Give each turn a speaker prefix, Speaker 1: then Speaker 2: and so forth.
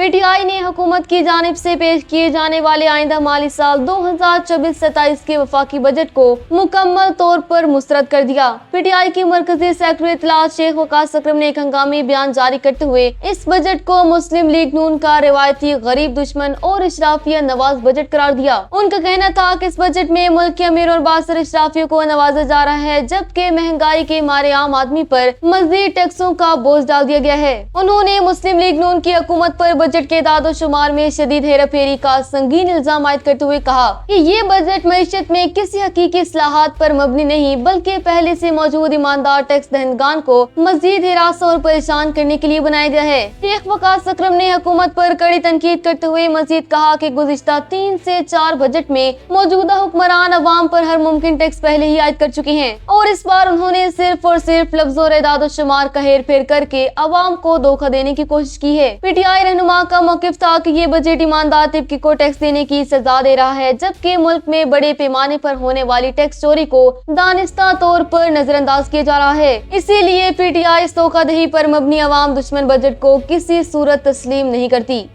Speaker 1: P T I ने हुकूमत की जानिब से पेश किए जाने वाले आइंदा माली साल 2024-27 के वफाकी बजट को मुकम्मल तौर पर मुस्तरद कर दिया। पी टी आई की मरकजी सेक्रेटरी इत्तलात शेख वकास अकरम ने एक हंगामी बयान जारी करते हुए इस बजट को मुस्लिम लीग नून का रिवायती गरीब दुश्मन और इशराफिया नवाज बजट करार दिया। उनका कहना था कि इस बजट में मुल्क के अमीर और बासर इशराफियों को नवाजा जा रहा है, जबकि महंगाई के मारे आम आदमी पर मजीद टैक्सों का बोझ डाल दिया गया है। उन्होंने मुस्लिम लीग नून की हुकूमत पर बजट के दादो शुमार में शदीद हेरा फेरी का संगीन इल्जाम आयद करते हुए कहा कि ये बजट मईशत में किसी हकीकी इस्लाहात पर मबनी नहीं, बल्कि पहले से मौजूद ईमानदार टैक्स दहनगान को मजीद हिरासा और परेशान करने के लिए बनाया गया है। शेख वकास अकरम ने हुकूमत पर कड़ी तनकीद करते हुए मजीद कहा कि गुज़िश्ता 3 से 4 बजट में मौजूदा हुक्मरान अवाम पर हर मुमकिन टैक्स पहले ही आयद कर चुके हैं और इस बार उन्होंने सिर्फ और सिर्फ लफ्ज़ और एदाद शुमार का हेर फेर करके अवाम को धोखा देने की कोशिश की है। पी टी आई रहनुमा का मौक़िफ़ था कि ये बजट ईमानदार तबके को टैक्स देने की सजा दे रहा है, जबकि मुल्क में बड़े पैमाने पर होने वाली टैक्स चोरी को दानिस्ता तौर पर नजरअंदाज किया जा रहा है। इसीलिए पी टी आई इस धोखाधड़ी पर मबनी अवाम दुश्मन बजट को किसी सूरत तस्लीम नहीं करती।